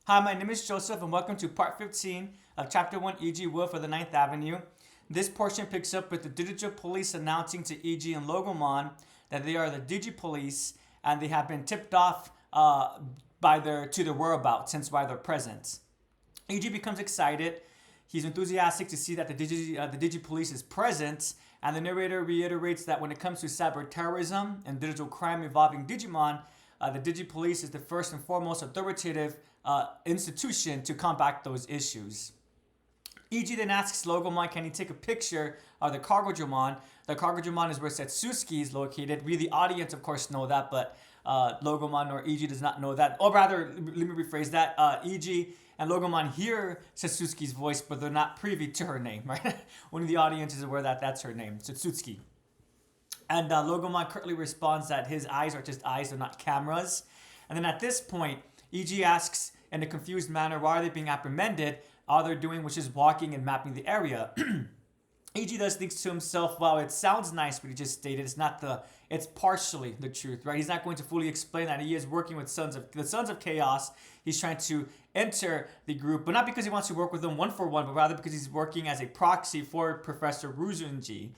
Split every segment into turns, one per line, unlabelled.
Hi, my name is Joseph, and welcome to part 15 of Chapter 1 Eiji Will for the Ninth Avenue. This portion picks up with the Digital Police announcing to Eiji and Logomon that they are the Digi-Police and they have been tipped off to their whereabouts, hence why they're present. Eiji becomes excited. He's enthusiastic to see that the Digi-Police is present, and the narrator reiterates that when it comes to cyber terrorism and digital crime involving Digimon, the Digi-Police is the first and foremost authoritative institution to combat those issues. Eiji then asks Logomon, can he take a picture of the cargo Dramon? The cargo Dramon is where Setsuki is located. We, the audience, of course, know that, but Logomon or Eiji does not know that. Or rather, let me rephrase that. Eiji and Logomon hear Setsuki's voice, but they're not privy to her name, right? Only the audience is aware that that's her name, Setsuki. And Logomon curtly responds that his eyes are just eyes, they're not cameras. And then at this point, Eiji asks in a confused manner, why are they being apprehended? All they're doing was just walking and mapping the area. Eiji thus thinks to himself, well, it sounds nice what he just stated. It's partially the truth, right? He's not going to fully explain that. He is working with the Sons of Chaos. He's trying to enter the group, but not because he wants to work with them one for one, but rather because he's working as a proxy for Professor Ruzunji.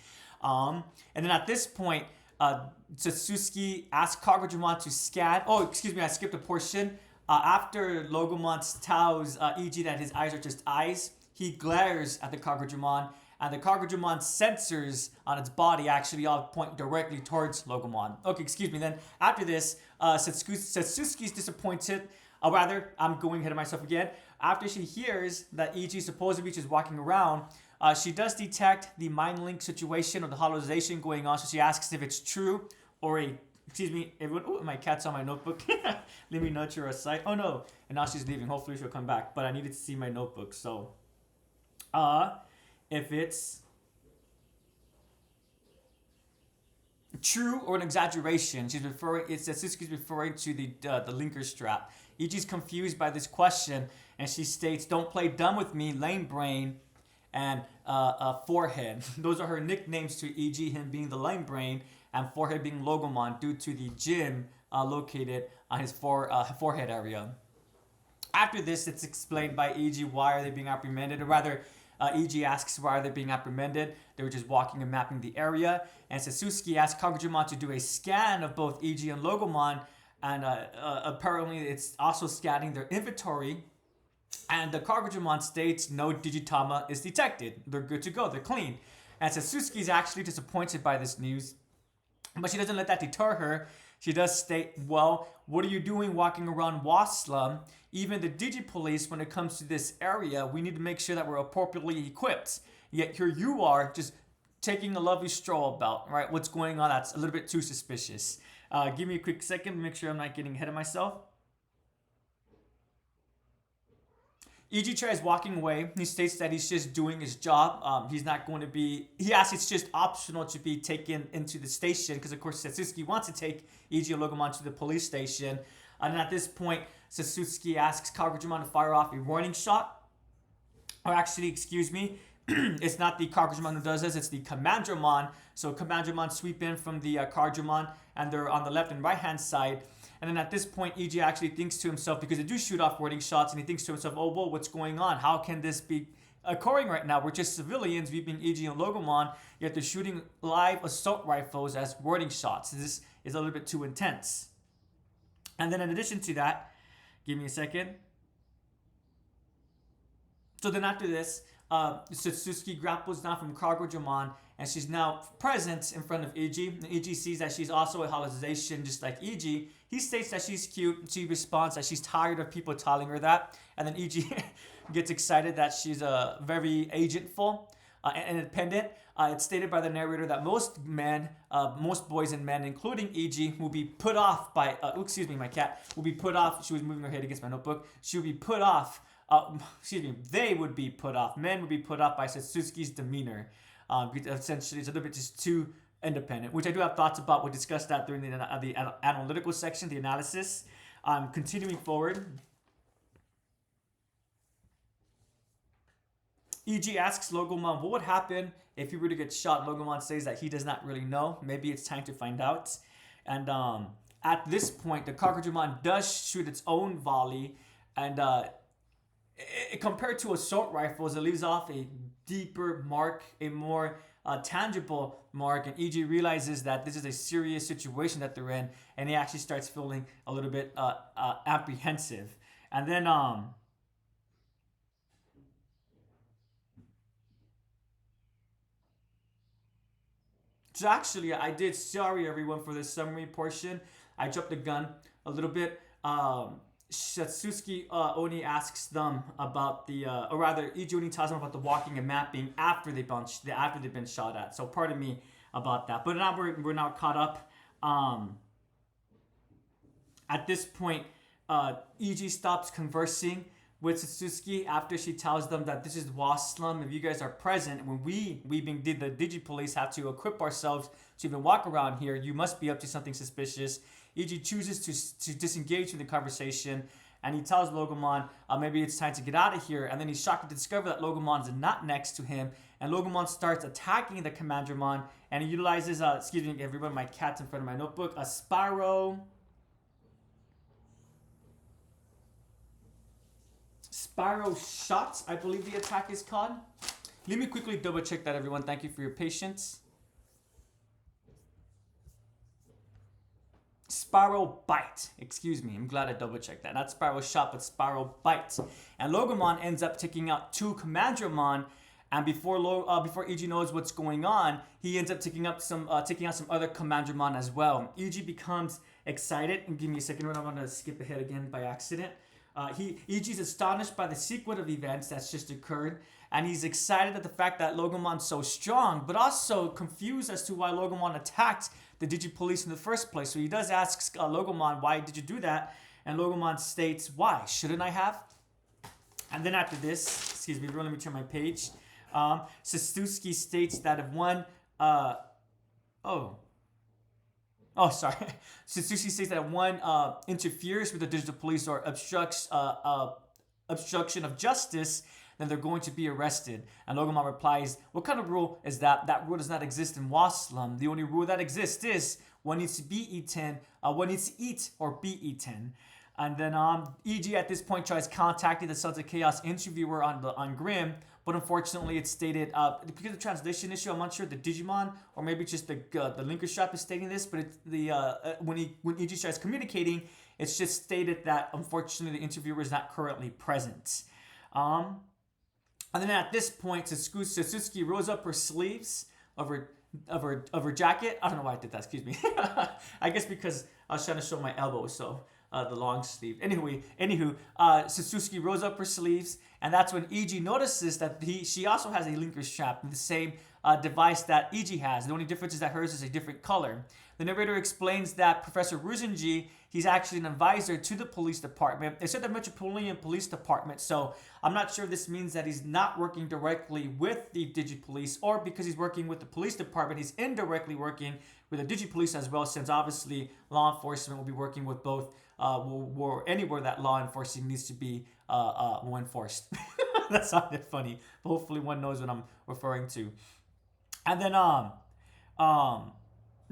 And then at this point, Satsuki asks Kagurajimon to scan. Oh, excuse me, I skipped a portion. After Logomon tells Eiji that his eyes are just eyes, he glares at the Kagurajimon, and the Kagurajimon's sensors on its body actually all point directly towards Logomon. Okay, excuse me. Then after this, Satsuki's disappointed. I'm going ahead of myself again. After she hears that Eiji supposedly just walking around, she does detect the mind link situation or the holozation going on, so she asks if it's true or excuse me, everyone. Oh, my cat's on my notebook. Let me nurture a sight. Oh no, and now she's leaving. Hopefully she'll come back, but I needed to see my notebook. So, if it's true or an exaggeration, Satsuki's referring to the linker strap. Ichi's confused by this question, and she states, "Don't play dumb with me, lame brain." And Forehead. Those are her nicknames to Eiji, him being the lame brain, and Forehead being Logomon due to the gym located on his forehead area. After this, it's explained by Eiji why are they being apprehended, or rather, Eiji asks why are they being apprehended. They were just walking and mapping the area, and Satsuki asks Kagurajimon to do a scan of both Eiji and Logomon, and apparently it's also scanning their inventory. And the Kagurajimon states no Digitama is detected. They're good to go. They're clean. And Satsuki is actually disappointed by this news, but she doesn't let that deter her. She does state, well, what are you doing walking around Waslam? Even the Digi-Police, when it comes to this area, we need to make sure that we're appropriately equipped. Yet here you are, just taking a lovely stroll about, right? What's going on? That's a little bit too suspicious. Give me a quick second to make sure I'm not getting ahead of myself. Eiji tries walking away. He states that he's just doing his job. He's not going to be. He asks it's just optional to be taken into the station because, of course, Satsuki wants to take Eiji and Logomon to the police station. And at this point, Satsuki asks Kagurajimon to fire off a warning shot. Or actually, excuse me, it's not the Kagurajimon who does this, it's the Commandramon. So Commandramon sweep in from the Kagurajimon, and they're on the left and right hand side. And then at this point, Eiji actually thinks to himself, because they do shoot off warning shots, and he thinks to himself, oh, whoa, what's going on? How can this be occurring right now? We're just civilians, we being Eiji and Logomon, yet they're shooting live assault rifles as warning shots. This is a little bit too intense. And then in addition to that, give me a second. So then after this, Satsuki grapples down from Kagurajimon, and she's now present in front of Eiji. And Eiji sees that she's also a hallucination, just like Eiji. He states that she's cute. She responds that she's tired of people telling her that. And then Eiji gets excited that she's very agentful and independent. It's stated by the narrator that most boys and men, including Eiji, will be put off by, excuse me, my cat, will be put off. She was moving her head against my notebook. She will be put off. They would be put off. Men would be put off by Satsuki's demeanor. Essentially, it's a little bit just too independent, which I do have thoughts about. We'll discuss that during the analytical section, the analysis. Continuing forward, Eiji asks Logomon what would happen if he were to get shot. Logomon says that he does not really know. Maybe it's time to find out. And at this point, the Kagurajimon does shoot its own volley, And compared to assault rifles, it leaves off a deeper mark, a more tangible mark. And Eiji realizes that this is a serious situation that they're in, and he actually starts feeling a little bit apprehensive. And then so actually, I did. Sorry, everyone, for this summary portion. I jumped the gun a little bit. Satsuki Oni asks them about the, or rather, Ichi Oni tells them about the walking and mapping after after they've been shot at. So pardon me about that. But now we're now caught up. At this point, Ichi stops conversing with Satsuki after she tells them that this is Waslam. If you guys are present, when we being the Digipolice have to equip ourselves to even walk around here, you must be up to something suspicious. Ichi chooses to disengage from the conversation, and he tells Logomon maybe it's time to get out of here. And then he's shocked to discover that Logomon's not next to him, and Logomon starts attacking the Commandramon, and he utilizes excuse me everyone, my cat's in front of my notebook, a Spiral Shots, I believe the attack is called. Let me quickly double check that, everyone. Thank you for your patience. Spiral Bite. Excuse me. I'm glad I double checked that. Not Spiral Shot, but Spiral Bite. And Logomon ends up taking out two Commandramon. And before Eiji knows what's going on, he ends up taking out some other Commandramon as well. Eiji becomes excited. And give me a second. I'm going to skip ahead again by accident. Eiji's astonished by the sequence of events that's just occurred, and he's excited at the fact that Logomon's so strong, but also confused as to why Logomon attacked the Digipolice in the first place. So he does ask Logomon, why did you do that? And Logomon states, why? Shouldn't I have? And then after this, excuse me, let me turn my page. Satsuki states that if one, sorry. Satsuki states that one interferes with the digital police or obstruction of justice, then they're going to be arrested. And Logomon replies, what kind of rule is that? That rule does not exist in Waslam. The only rule that exists is one needs to be eaten, one needs to eat or be eaten. And then Eiji at this point tries contacting the Sons of Chaos interviewer on Grimm, but unfortunately it's stated, because of the translation issue, I'm not sure the Digimon or maybe just the linker shop is stating this, but it's when Eiji starts communicating, it's just stated that unfortunately the interviewer is not currently present. And then at this point, Satsuki rolls up her sleeves of her jacket. I don't know why I did that. Excuse me. I guess because I was trying to show my elbow, so the long sleeve. Anywho, Satsuki rolls up her sleeves, and that's when Eiji notices that she also has a linker strap, the same device that Eiji has. The only difference is that hers is a different color. The narrator explains that Professor Ruzenji, he's actually an advisor to the police department. They said the Metropolitan Police Department, so I'm not sure if this means that he's not working directly with the Digipolice, or because he's working with the police department, he's indirectly working with the Digipolice as well, since obviously law enforcement will be working with both, anywhere that law enforcement needs to be enforced. That sounded funny, but hopefully one knows what I'm referring to. And then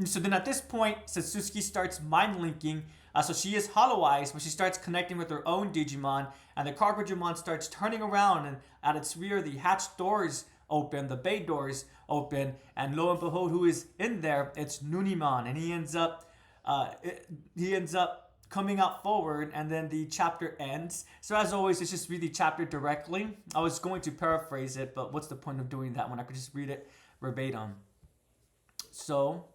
so then at this point, Satsuki starts mind linking. So she is hollow eyes, but she starts connecting with her own Digimon, and the Cargrimon starts turning around, and at its rear, the hatch doors open, the bay doors open, and lo and behold, who is in there? It's Nunimon, and he ends up coming out forward, and then the chapter ends. So as always, let's just read the chapter directly. I was going to paraphrase it, but what's the point of doing that when I could just read it verbatim? So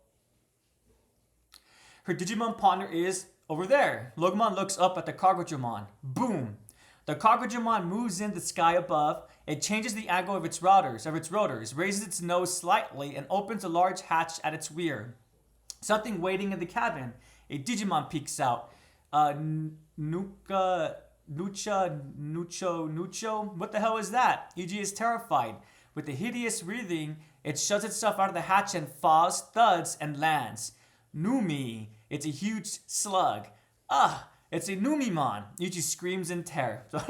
her Digimon partner is over there. Logomon looks up at the Cargrimon. Boom! The Cargrimon moves in the sky above. It changes the angle of its rotors, raises its nose slightly, and opens a large hatch at its rear. Something waiting in the cabin. A Digimon peeks out. Nucho. What the hell is that? Eiji is terrified. With a hideous breathing, it shoves itself out of the hatch and falls, thuds, and lands. Numi. It's a huge slug. It's a Numimon. Eiji screams in terror. So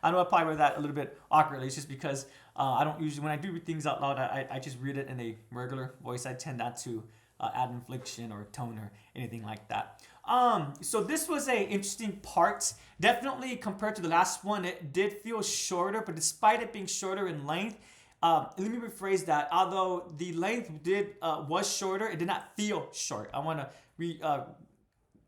I know I probably read that a little bit awkwardly. It's just because I don't usually, when I do read things out loud, I just read it in a regular voice. I tend not to add inflection or tone or anything like that. So this was a interesting part. Definitely compared to the last one, it did feel shorter, but despite it being shorter in length, let me rephrase that. Although the length did was shorter, it did not feel short. I want to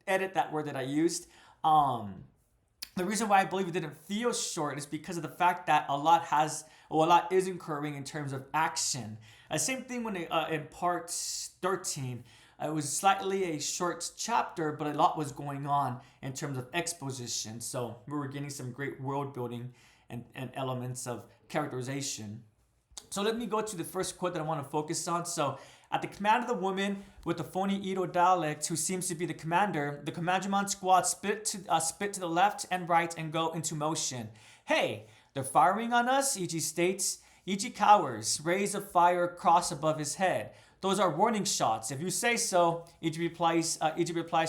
edit that word that I used. The reason why I believe it didn't feel short is because of the fact that a lot is occurring in terms of action. Same thing when in part 13. It was slightly a short chapter, but a lot was going on in terms of exposition. So we were getting some great world building and elements of characterization. So let me go to the first quote that I want to focus on. So at the command of the woman with the phony Edo dialect, who seems to be the commander, the Commandment squad split to the left and right and go into motion. Hey, they're firing on us, Eiji states. Eiji cowers, rays of fire cross above his head. Those are warning shots. If you say so, Eiji replies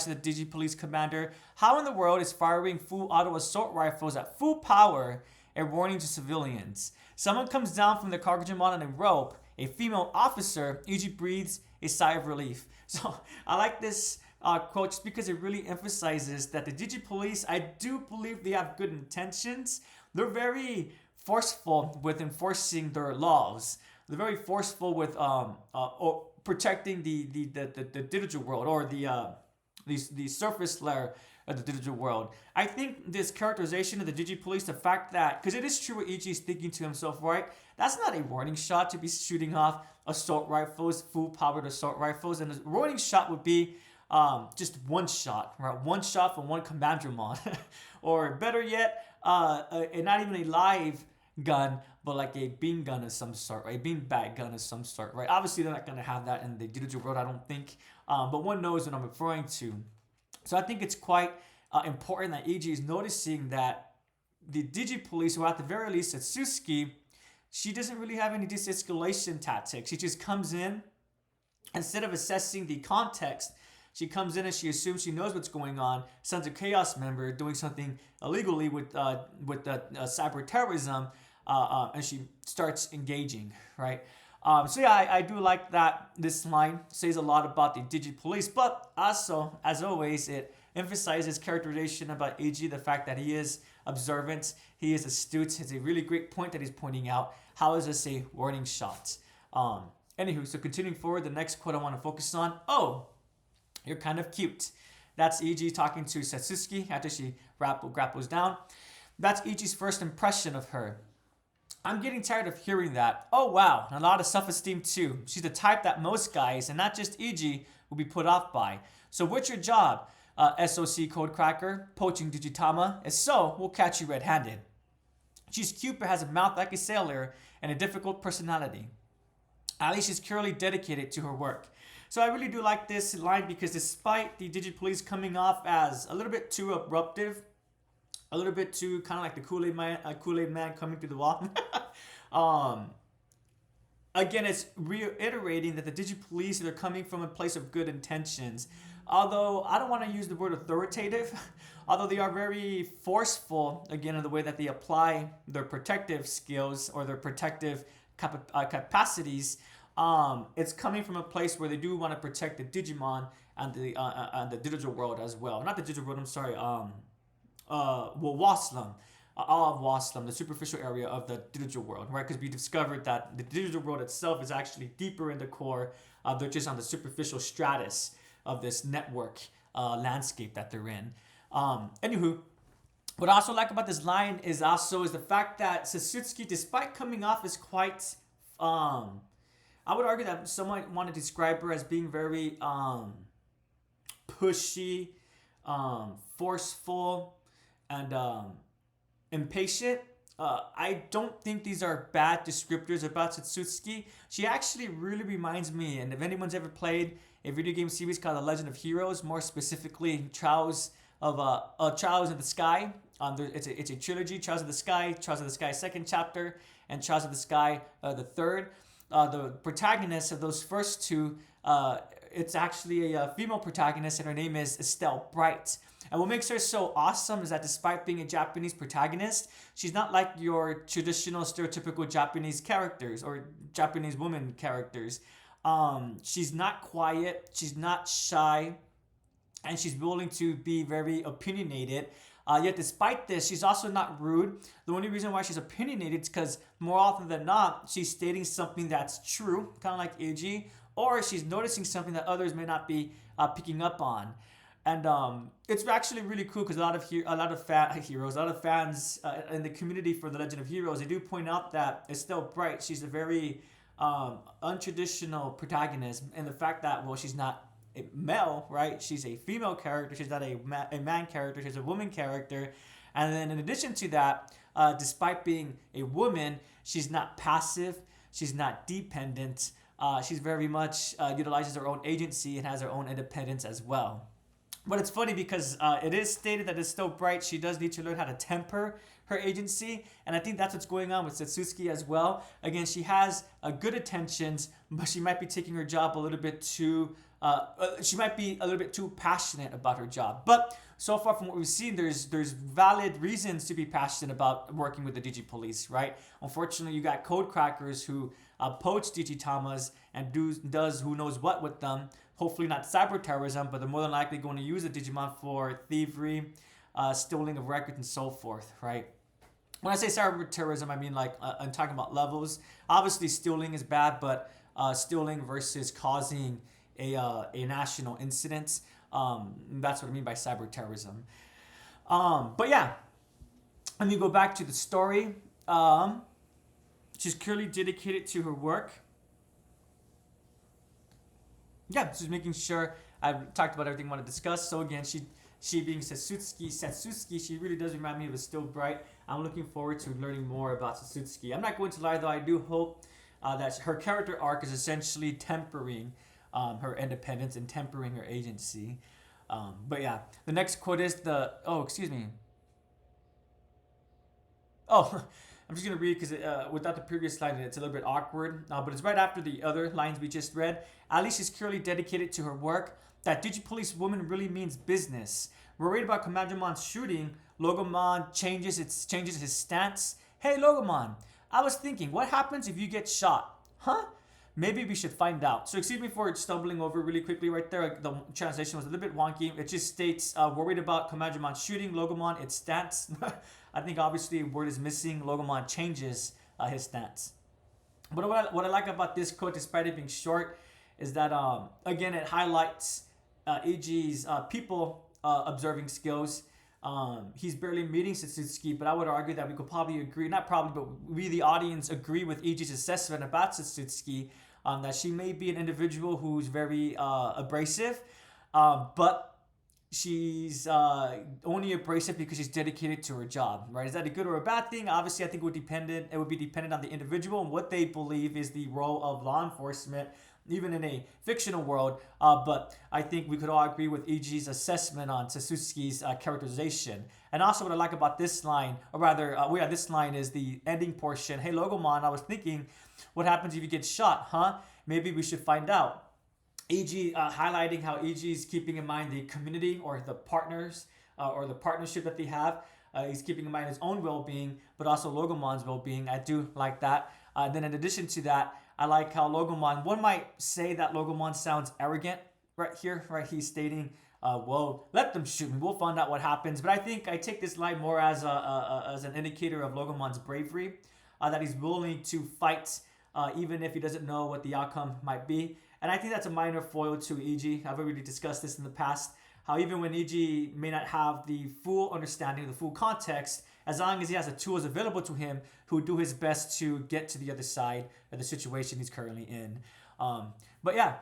to the Digi Police commander. How in the world is firing full auto assault rifles at full power a warning to civilians? Someone comes down from the Digimon on a rope. A female officer. Eiji breathes a sigh of relief. So I like this quote just because it really emphasizes that the Digi Police, I do believe they have good intentions. They're very forceful with enforcing their laws. They're very forceful with protecting the digital world, or the surface layer of the digital world. I think this characterization of the Digi Police, the fact that, because it is true what Ichi is thinking to himself, right? That's not a warning shot to be shooting off assault rifles, full powered assault rifles, and a warning shot would be just one shot, right? One shot from one Commandment, or better yet, not even a live gun, but like a beam gun of some sort, right? A beam bag gun of some sort, right? Obviously, they're not going to have that in the digital world, I don't think, but one knows what I'm referring to. So I think it's quite important that Eiji is noticing that the Digi Police, or at the very least Satsuki, she doesn't really have any de-escalation tactics. She just comes in, instead of assessing the context, she comes in and she assumes she knows what's going on, sends a Chaos member doing something illegally with cyber terrorism, and she starts engaging, right? So yeah, I do like that this line says a lot about the Digi Police, but also, as always, it emphasizes characterization about Eiji, the fact that he is observant, he is astute. It's a really great point that he's pointing out. How is this a warning shot? Anywho, so continuing forward, the next quote I want to focus on. Oh, you're kind of cute. That's Eiji talking to Satsuki after she grapples down. That's Eiji's first impression of her. I'm getting tired of hearing that. Oh wow, and a lot of self-esteem too. She's the type that most guys, and not just Eiji, will be put off by. So what's your job? SOC codecracker, poaching Digitama? If so, we'll catch you red-handed. She's cute but has a mouth like a sailor and a difficult personality. At least she's purely dedicated to her work. So I really do like this line because despite the Digi Police coming off as a little bit too abruptive, a little bit too kind of like the Kool-Aid man coming through the wall. Again, it's reiterating that the Digi Police, they're coming from a place of good intentions. Although I don't want to use the word authoritative, although they are very forceful, again, in the way that they apply their protective skills or their protective capacities. It's coming from a place where they do want to protect the Digimon and the digital world as well. Not the digital world, I'm sorry. Waslam. All of Waslam, the superficial area of the digital world, right? Because we discovered that the digital world itself is actually deeper in the core. They're just on the superficial stratus of this network landscape that they're in. Anywho, what I also like about this line is the fact that Satsuki, despite coming off as quite, I would argue that someone want to describe her as being very pushy, forceful, and impatient. I don't think these are bad descriptors about Satsuki. She actually really reminds me, and if anyone's ever played a video game series called The Legend of Heroes, more specifically Trials of the Sky. It's a trilogy: Trials of the Sky second chapter, and Trials of the Sky the third. The protagonist of those first two, it's actually a female protagonist, and her name is Estelle Bright. And what makes her so awesome is that despite being a Japanese protagonist, she's not like your traditional stereotypical Japanese characters or Japanese woman characters. She's not quiet. She's not shy. and she's willing to be very opinionated. Yet, despite this, she's also not rude. The only reason why she's opinionated is because more often than not, she's stating something that's true, kind of like Eiji, or she's noticing something that others may not be picking up on. And it's actually really cool because a lot of fans in the community for the Legend of Heroes, they do point out that Estelle Bright, she's a very untraditional protagonist, and the fact that, well, she's not a male, right? She's a female character. She's not a man character. She's a woman character. And then in addition to that, despite being a woman, she's not passive. She's not dependent. She's very much utilizes her own agency and has her own independence as well. But it's funny because it is stated that it's still bright. She does need to learn how to temper her agency, and I think that's what's going on with Satsuki as well. Again, she has good intentions, but she might be taking her job a little bit too. She might be a little bit too passionate about her job. But so far from what we've seen, there's valid reasons to be passionate about working with the Digi Police, right? Unfortunately, you got code crackers who poach Digitamas and does who knows what with them. Hopefully not cyber terrorism, but they're more than likely going to use the Digimon for thievery, stealing of records, and so forth, right? When I say cyber terrorism, I mean like I'm talking about levels. Obviously, stealing is bad, but stealing versus causing a national incident, that's what I mean by cyber terrorism. But yeah, let me go back to the story. She's clearly dedicated to her work. Yeah, just making sure I've talked about everything I want to discuss. So again, she being Satsuki, she really does remind me of a Still Bright. I'm looking forward to learning more about Satsuki. I'm not going to lie though, I do hope that her character arc is essentially tempering her independence and tempering her agency. But yeah, the next quote is excuse me. Oh, I'm just going to read because without the previous line, it's a little bit awkward. But it's right after the other lines we just read. Alice is clearly dedicated to her work. That Digipolice woman really means business. Worried about Commandromon's shooting, Logomon changes his stance. Hey Logomon, I was thinking, what happens if you get shot? Huh? Maybe we should find out. So excuse me for stumbling over really quickly right there. The translation was a little bit wonky. It just states, worried about Commandromon's shooting, Logomon, its stance. I think obviously a word is missing. Logomon changes his stance. But what I like about this quote, despite it being short, is that, again, it highlights Eiji's people observing skills. He's barely meeting Satsuki, but I would argue that we could probably agree, not probably, but we, the audience, agree with Eiji's assessment about Satsuki, that she may be an individual who's very abrasive, but she's only abrasive because she's dedicated to her job, right? Is that a good or a bad thing? Obviously, I think it would be dependent on the individual and what they believe is the role of law enforcement, even in a fictional world. But I think we could all agree with Eiji's assessment on Satsuki's characterization. And also what I like about this line, or rather, this line is the ending portion. Hey, Logomon, I was thinking, what happens if you get shot, huh? Maybe we should find out. Eiji highlighting how Eiji is keeping in mind the community or the partners or the partnership that they have. He's keeping in mind his own well-being, but also Logomon's well-being. I do like that. Then in addition to that, I like how Logomon, one might say that Logomon sounds arrogant right here, right? He's stating, well, let them shoot me. We'll find out what happens. But I think I take this line more as an indicator of Logomon's bravery, that he's willing to fight even if he doesn't know what the outcome might be. And I think that's a minor foil to Eiji. I've already discussed this in the past, how even when Eiji may not have the full understanding, the full context, as long as he has the tools available to him, he'll do his best to get to the other side of the situation he's currently in. But yeah,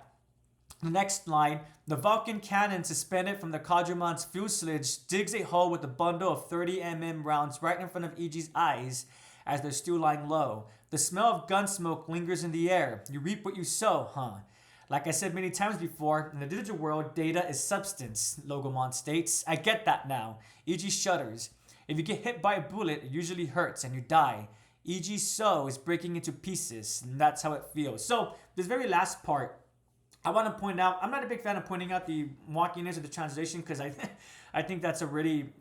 the next line, the Vulcan cannon suspended from the Quadrumon's fuselage digs a hole with a bundle of 30mm rounds right in front of Eiji's eyes as they're still lying low. The smell of gun smoke lingers in the air. You reap what you sow, huh? Like I said many times before, in the digital world, data is substance, Logomon states. I get that now. Eiji shudders. If you get hit by a bullet, it usually hurts and you die. Eiji's soul is breaking into pieces, and that's how it feels. So, this very last part, I want to point out, I'm not a big fan of pointing out the wonkiness of the translation because I think that's a really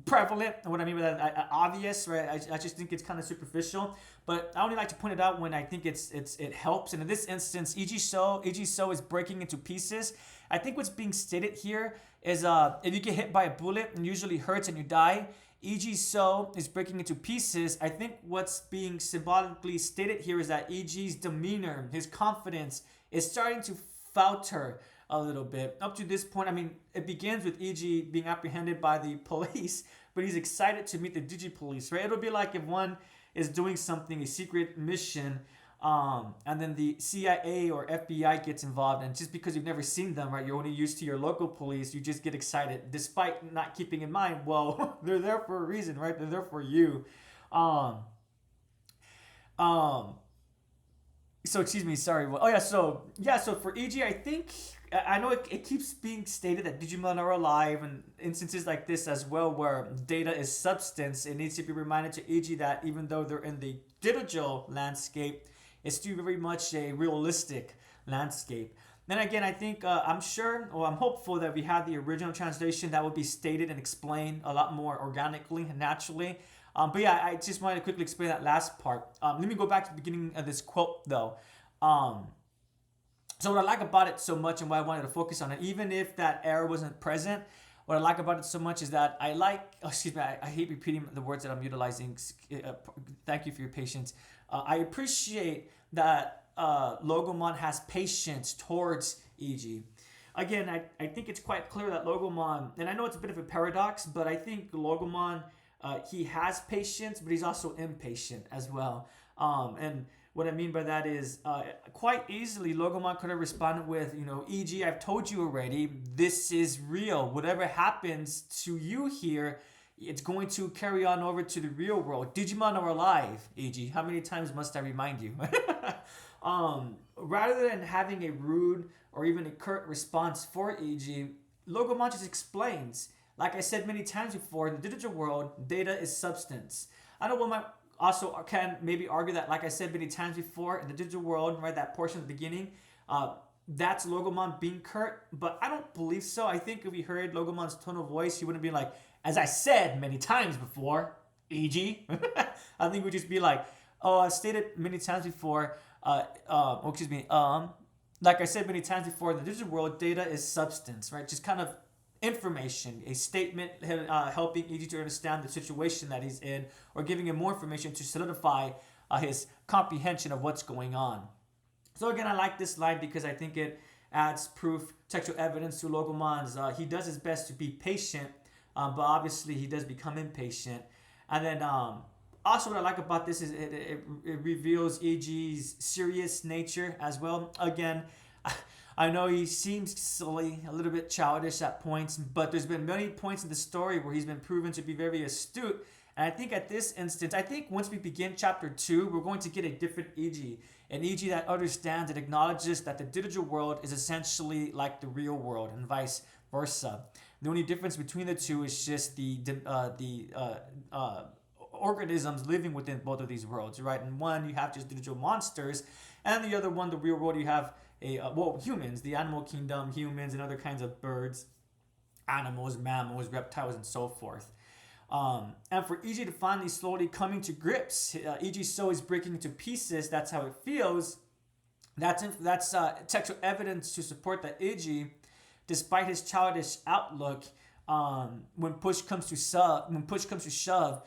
prevalent. What I mean by that, obvious, right? I just think it's kind of superficial. But I only like to point it out when I think it helps. And in this instance, Eiji So is breaking into pieces. I think what's being stated here is if you get hit by a bullet and usually hurts and you die, Eiji So is breaking into pieces. I think what's being symbolically stated here is that Eiji's demeanor, his confidence, is starting to falter a little bit. Up to this point, I mean, it begins with Eiji being apprehended by the police, but he's excited to meet the Digi-Police, right? It'll be like if one is doing something, a secret mission, and then the CIA or FBI gets involved, and just because you've never seen them, right, you're only used to your local police, you just get excited, despite not keeping in mind, well, they're there for a reason, right? They're there for you. Um, um, so excuse me, sorry. Oh so for Eiji, I think I know it keeps being stated that Digimon are alive, and instances like this as well, where data is substance. It needs to be reminded to Eiji that even though they're in the digital landscape, it's still very much a realistic landscape. Then again, I think I'm sure, or I'm hopeful that we have the original translation that will be stated and explained a lot more organically and naturally. But yeah, I just wanted to quickly explain that last part. Let me go back to the beginning of this quote though. So what I like about it so much and why I wanted to focus on it, even if that error wasn't present, what I like about it so much is that I hate repeating the words that I'm utilizing. Thank you for your patience. I appreciate that Logomon has patience towards Eiji. Again, I think it's quite clear that Logomon, and I know it's a bit of a paradox, but I think Logomon, he has patience, but he's also impatient as well. And what I mean by that is, quite easily, Logomon could have responded with, Eiji, I've told you already, this is real. Whatever happens to you here, it's going to carry on over to the real world. Digimon are alive, Eiji. How many times must I remind you? Rather than having a rude or even a curt response for Eiji, Logomon just explains. Like I said many times before, in the digital world, data is substance. I know one might also can maybe argue that, like I said many times before, in the digital world, right, that portion at the beginning, that's Logomon being curt, but I don't believe so. I think if we heard Logomon's tone of voice, he wouldn't be like, as I said many times before, Eiji. I think we'd just be like, oh, I stated many times before, like I said many times before, in the digital world, data is substance, right? Just kind of information, a statement helping Eiji to understand the situation that he's in, or giving him more information to solidify his comprehension of what's going on. So again, I like this line because I think it adds proof, textual evidence to Logomon's. He does his best to be patient, but obviously he does become impatient. And then also what I like about this is it reveals Eiji's serious nature as well. Again, I know he seems silly, a little bit childish at points, but there's been many points in the story where he's been proven to be very astute. And I think at this instance, once we begin chapter 2, we're going to get a different Eiji. An Eiji that understands and acknowledges that the digital world is essentially like the real world and vice versa. The only difference between the two is just the organisms living within both of these worlds, right? In one, you have just digital monsters, and the other one, the real world, you have humans, the animal kingdom, humans, and other kinds of birds, animals, mammals, reptiles, and so forth. And for Eiji to finally slowly coming to grips, Eiji So is breaking into pieces. That's how it feels. That's textual evidence to support that Eiji, despite his childish outlook, when push comes to shove,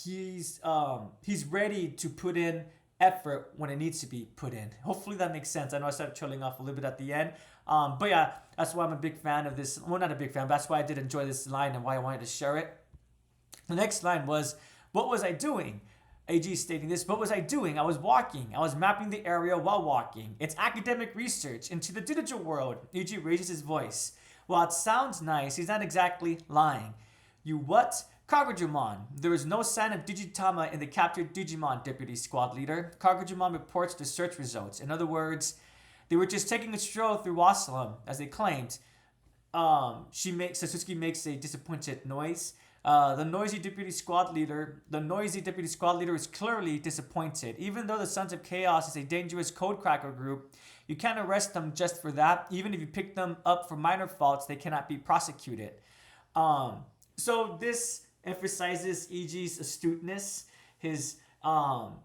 he's ready to put in effort when it needs to be put in. Hopefully that makes sense. I know I started trailing off a little bit at the end, but yeah, that's why I'm a big fan of this. Well, not a big fan, but that's why I did enjoy this line and why I wanted to share it. The next line was, "What was I doing?" AG stating this, "What was I doing? I was walking. I was mapping the area while walking. It's academic research into the digital world." AG raises his voice. While it sounds nice, he's not exactly lying. "You what?" "Kagujimon. There is no sign of Digitama in the captured Digimon," Deputy Squad Leader. Kagujimon reports the search results. In other words, they were just taking a stroll through Wasalam, as they claimed. Sasuke makes a disappointed noise. The noisy deputy squad leader is clearly disappointed. Even though the Sons of Chaos is a dangerous codecracker group, you can't arrest them just for that. Even if you pick them up for minor faults, they cannot be prosecuted. So this emphasizes Eiji's astuteness, his um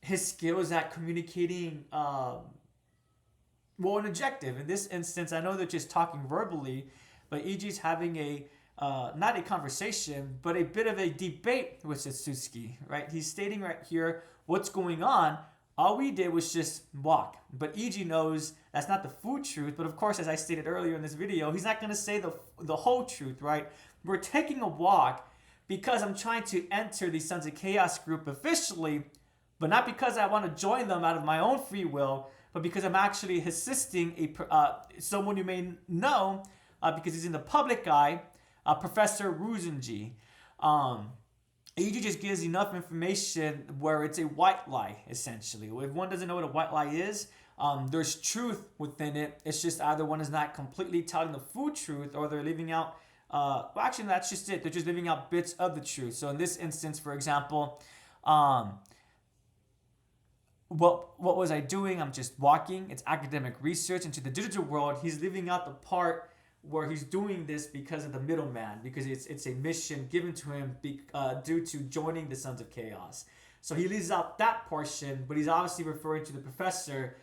his skills at communicating well, an objective. In this instance, I know they're just talking verbally, but Eiji's having a not a conversation, but a bit of a debate with Satsuki, right? He's stating right here what's going on. All we did was just walk. But Eiji knows that's not the full truth. But of course, as I stated earlier in this video, he's not going to say the whole truth, right? We're taking a walk because I'm trying to enter the Sons of Chaos group officially, but not because I want to join them out of my own free will, but because I'm actually assisting someone you may know because he's in the public eye, Professor Ruzenji. Eiji just gives enough information where it's a white lie, essentially. If one doesn't know what a white lie is, there's truth within it. It's just either one is not completely telling the full truth or they're leaving out, well, actually, that's just it. They're just leaving out bits of the truth. So in this instance, for example, what was I doing? I'm just walking. It's academic research into the digital world. He's leaving out the part where he's doing this because of the middleman, because it's a mission given to him due to joining the Sons of Chaos. So he leaves out that portion, but he's obviously referring to the professor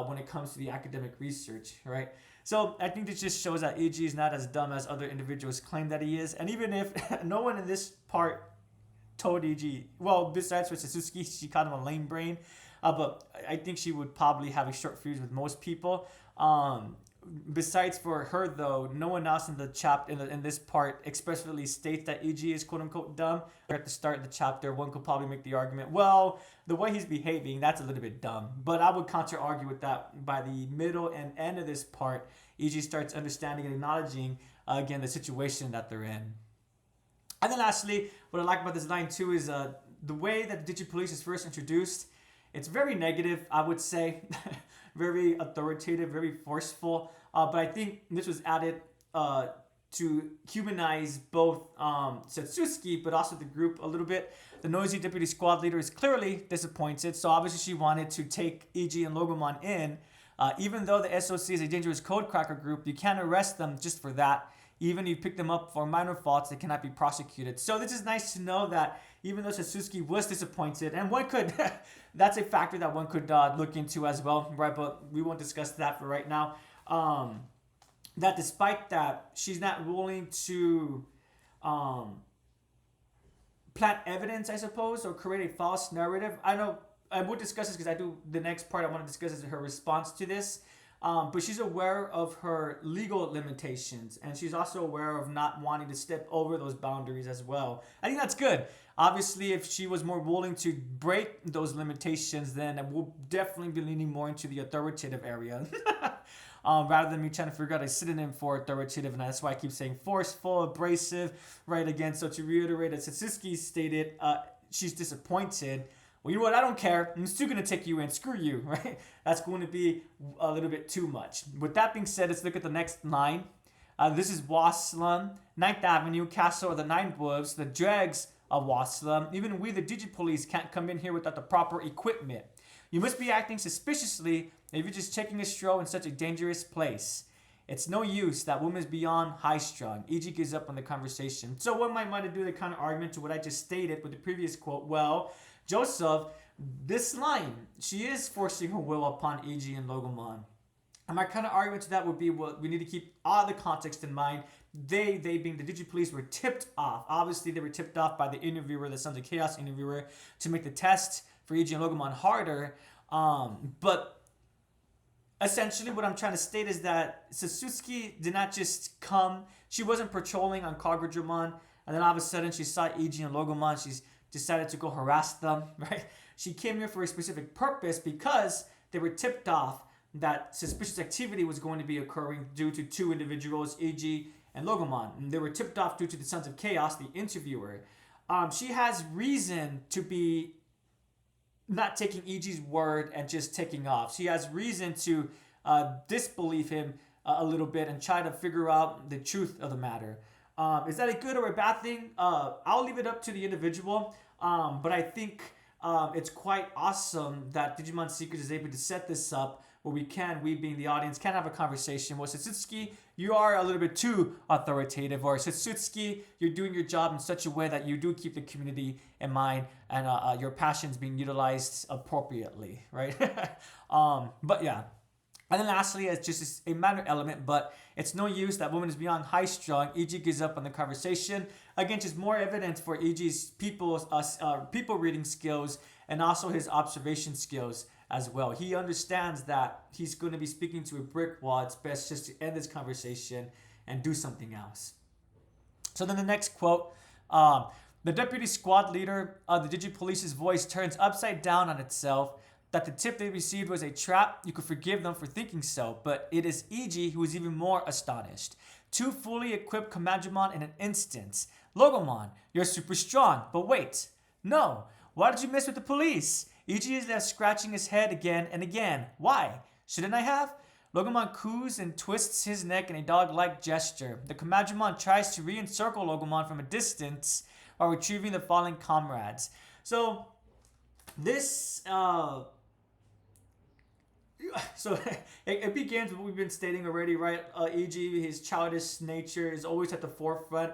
when it comes to the academic research, right? So I think this just shows that Eiji is not as dumb as other individuals claim that he is. And even if no one in this part told Eiji, well, besides for Satsuki, she called him a lame brain, but I think she would probably have a short fuse with most people. Besides for her though, no one else in the chapter in this part expressly states that Eiji is quote unquote dumb. At the start of the chapter, one could probably make the argument, well, the way he's behaving, that's a little bit dumb. But I would counter argue with that. By the middle and end of this part, Eiji starts understanding and acknowledging again the situation that they're in. And then lastly, what I like about this line too is the way that the Digipolice is first introduced. It's very negative, I would say. Very authoritative, very forceful. But I think this was added to humanize both Satsuki, but also the group a little bit. The noisy deputy squad leader is clearly disappointed, so obviously she wanted to take Eiji and Logomon in. Even though the SOC is a dangerous code cracker group, you can't arrest them just for that. Even if you pick them up for minor faults, they cannot be prosecuted. So this is nice to know that even though Satsuki was disappointed, and one could, that's a factor that one could look into as well, right? But we won't discuss that for right now. That despite that, she's not willing to plant evidence, I suppose, or create a false narrative. I know I will discuss this because the next part I want to discuss is her response to this. But she's aware of her legal limitations, and she's also aware of not wanting to step over those boundaries as well. I think that's good. Obviously, if she was more willing to break those limitations, then we'll definitely be leaning more into the authoritative area. Rather than me trying to figure out a synonym for authoritative, and that's why I keep saying forceful, abrasive, right? Again, so to reiterate, as Satsuki stated, she's disappointed. Well, you know what? I don't care. I'm still going to take you in. Screw you, right? That's going to be a little bit too much. With that being said, let's look at the next line. This is Waslam, 9th Avenue, Castle of the Nine Wolves, the dregs of Waslam. Even we, the Digipolice, can't come in here without the proper equipment. You must be acting suspiciously if you're just taking a stroll in such a dangerous place. It's no use. That woman's beyond high-strung. Eiji gives up on the conversation. So one might want to do the kind of argument to what I just stated with the previous quote. Well, Joseph, this line, she is forcing her will upon Eiji and Logomon. And my kind of argument to that would be, well, we need to keep all the context in mind. They being the Digipolice, were tipped off. Obviously, they were tipped off by the interviewer, the Sons of Chaos interviewer, to make the test for Eiji and Logomon harder. But essentially, what I'm trying to state is that Satsuki did not just come. She wasn't patrolling on Kagurumon, and then all of a sudden she saw Eiji and Logomon. She's decided to go harass them, right? She came here for a specific purpose because they were tipped off that suspicious activity was going to be occurring due to two individuals, Eiji and Logomon. And they were tipped off due to the Sons of Chaos, the interviewer. She has reason to be not taking Eiji's word and just taking off. She has reason to disbelieve him a little bit and try to figure out the truth of the matter. Is that a good or a bad thing? I'll leave it up to the individual. But I think it's quite awesome that Digimon Secrets is able to set this up where we being the audience, can have a conversation. Well, Satsuki, you are a little bit too authoritative, or Satsuki, you're doing your job in such a way that you do keep the community in mind, and your passions being utilized appropriately, right? But yeah. And then lastly, it's just a minor element, but it's no use. That woman is beyond high strung. Eiji gives up on the conversation. Again, just more evidence for Eiji's people reading skills and also his observation skills as well. He understands that he's going to be speaking to a brick wall. It's best just to end this conversation and do something else. So then the next quote, the deputy squad leader of the Digi Police's voice turns upside down on itself. That the tip they received was a trap, you could forgive them for thinking so, but it is Eiji who is even more astonished. Two fully equipped Commandmon in an instant. Logomon, you're super strong, but wait. No, why did you mess with the police? Eiji is left scratching his head again and again. Why? Shouldn't I have? Logomon coos and twists his neck in a dog-like gesture. The Commandmon tries to re-encircle Logomon from a distance while retrieving the fallen comrades. So, this... So it begins with what we've been stating already, right? Eiji, his childish nature is always at the forefront.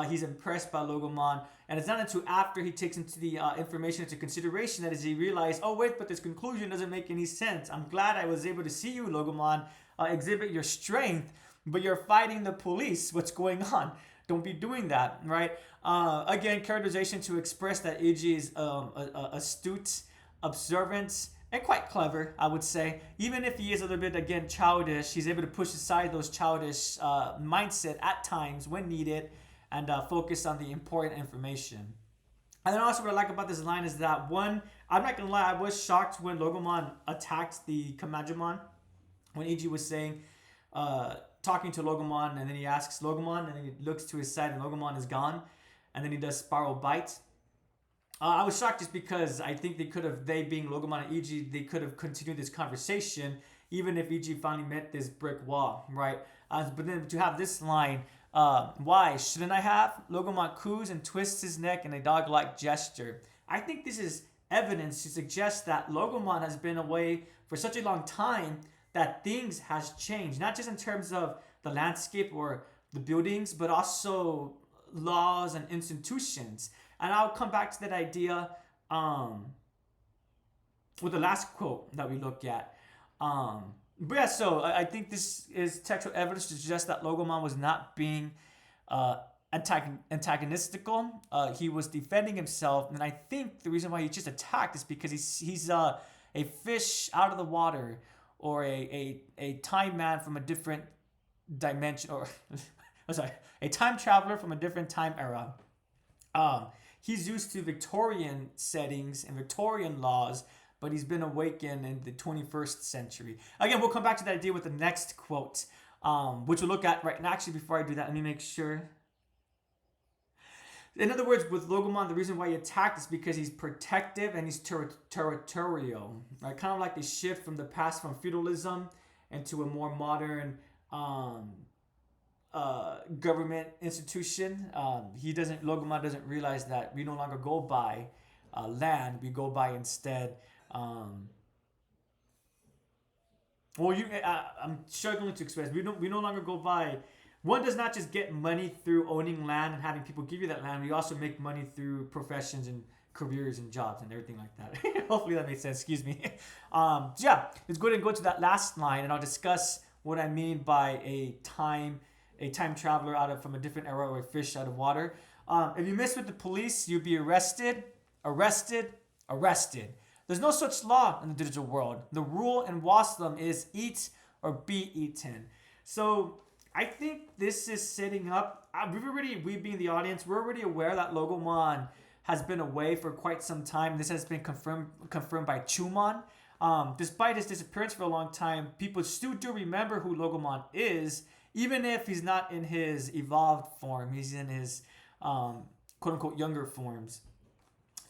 He's impressed by Logomon, and it's not until after he takes into the information into consideration that he realizes, oh wait, but this conclusion doesn't make any sense. I'm glad I was able to see you, Logomon, exhibit your strength, but you're fighting the police. What's going on? Don't be doing that, right? Again, characterization to express that Eiji is astute, observant, and quite clever, I would say. Even if he is a little bit, again, childish, he's able to push aside those childish mindset at times when needed and focus on the important information. And then also what I like about this line is that, one, I'm not going to lie, I was shocked when Logomon attacked the Commandmon. When Eiji was saying, talking to Logomon, and then he asks Logomon, and then he looks to his side, and Logomon is gone. And then he does Spiral Bite. I was shocked just because I think they being Logomon and Eiji, they could have continued this conversation even if Eiji finally met this brick wall, right? But then to have this line, why shouldn't I have? Logomon coos and twists his neck in a dog-like gesture. I think this is evidence to suggest that Logomon has been away for such a long time that things has changed, not just in terms of the landscape or the buildings, but also laws and institutions. And I'll come back to that idea with the last quote that we look at. But yeah, so I think this is textual evidence to suggest that Logomon was not being antagonistical. He was defending himself, and I think the reason why he just attacked is because he's a fish out of the water, or a time man from a different dimension, or a time traveler from a different time era. He's used to Victorian settings and Victorian laws, but he's been awakened in the 21st century. Again, we'll come back to that idea with the next quote, which we'll look at right now. Actually, before I do that, let me make sure. In other words, with Logomon, the reason why he attacked is because he's protective and he's territorial. Right? Kind of like the shift from the past, from feudalism into a more modern government institution. Logomon doesn't realize that we no longer go by land, we go by instead. I'm struggling to express. We no longer go by. One does not just get money through owning land and having people give you that land. We also make money through professions and careers and jobs and everything like that. Hopefully that makes sense. Excuse me. Yeah, let's go ahead and go to that last line, and I'll discuss what I mean by a time traveler from a different era, or a fish out of water. If you mess with the police, you'll be arrested. There's no such law in the digital world. The rule in Waslam is eat or be eaten. So I think this is setting up. We being the audience, we're already aware that Logomon has been away for quite some time. This has been confirmed by Chumon. Despite his disappearance for a long time, people still do remember who Logomon is, even if he's not in his evolved form. He's in his quote-unquote younger forms.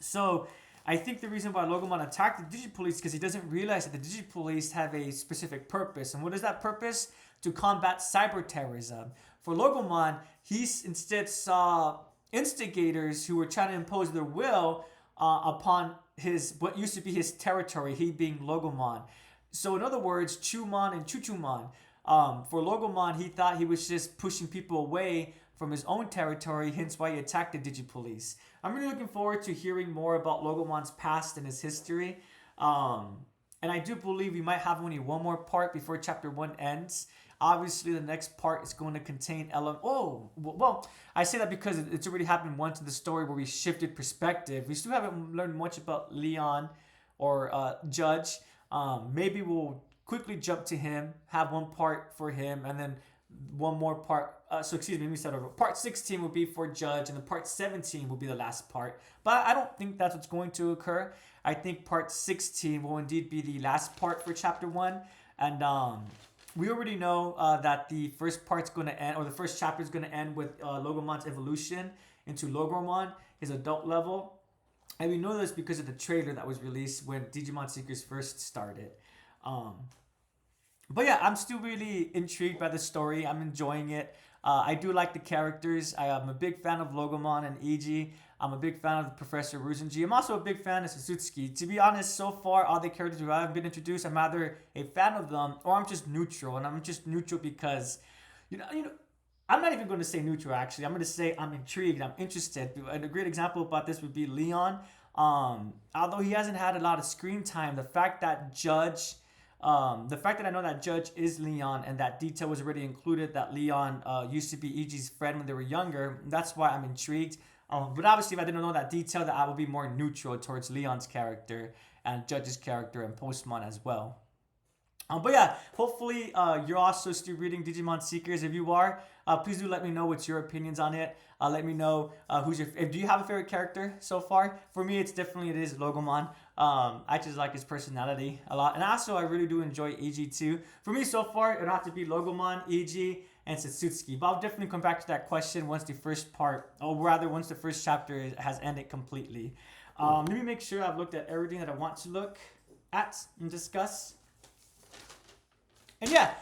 So I think the reason why Logomon attacked the Digipolice is because he doesn't realize that the Digipolice have a specific purpose. And what is that purpose? To combat cyber terrorism. For Logomon, he instead saw instigators who were trying to impose their will upon what used to be his territory, he being Logomon. So in other words, Chumon and Chuchumon. For Logomon, he thought he was just pushing people away from his own territory, hence why he attacked the Digipolice. I'm really looking forward to hearing more about Logomon's past and his history. And I do believe we might have only one more part before chapter 1 ends. Obviously, the next part is going to contain well, I say that because it's already happened once in the story where we shifted perspective. We still haven't learned much about Leon or Judge. Maybe we'll quickly jump to him, have one part for him, and then one more part. Excuse me, let me start over. Part 16 will be for Judge, and then part 17 will be the last part. But I don't think that's what's going to occur. I think part 16 will indeed be the last part for chapter 1. And we already know that the first part's going to end, or the first chapter is going to end with Logomon's evolution into Logomon, his adult level. And we know this because of the trailer that was released when Digimon Seekers first started. But yeah, I'm still really intrigued by the story. I'm enjoying it. I do like the characters. I am a big fan of Logomon and Eiji. I'm a big fan of Professor Ruzenji. I'm also a big fan of Sasutsuki. To be honest, so far, all the characters who haven't been introduced, I'm either a fan of them or I'm just neutral. And I'm just neutral because, you know, I'm not even going to say neutral, actually. I'm going to say I'm intrigued. I'm interested. And a great example about this would be Leon. Although he hasn't had a lot of screen time, the fact that I know that Judge is Leon and that detail was already included that Leon used to be Eiji's friend when they were younger, that's why I'm intrigued. But obviously, if I didn't know that detail, that I would be more neutral towards Leon's character and Judge's character and Postmon as well. But yeah, hopefully you're also still reading Digimon Seekers. If you are, please do let me know what's your opinions on it. Let me know do you have a favorite character so far? For me, it is Logomon. I just like his personality a lot. And also, I really do enjoy Eiji too. For me, so far, it'll have to be Logomon, Eiji, and Sasutsuki. But I'll definitely come back to that question once the first chapter has ended completely. Let me make sure I've looked at everything that I want to look at and discuss. And yeah,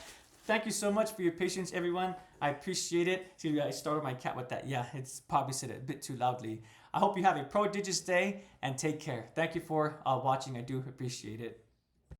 thank you so much for your patience, everyone. I appreciate it. See, I started my cat with that. Yeah, it's probably said it a bit too loudly. I hope you have a prodigious day and take care. Thank you for watching. I do appreciate it.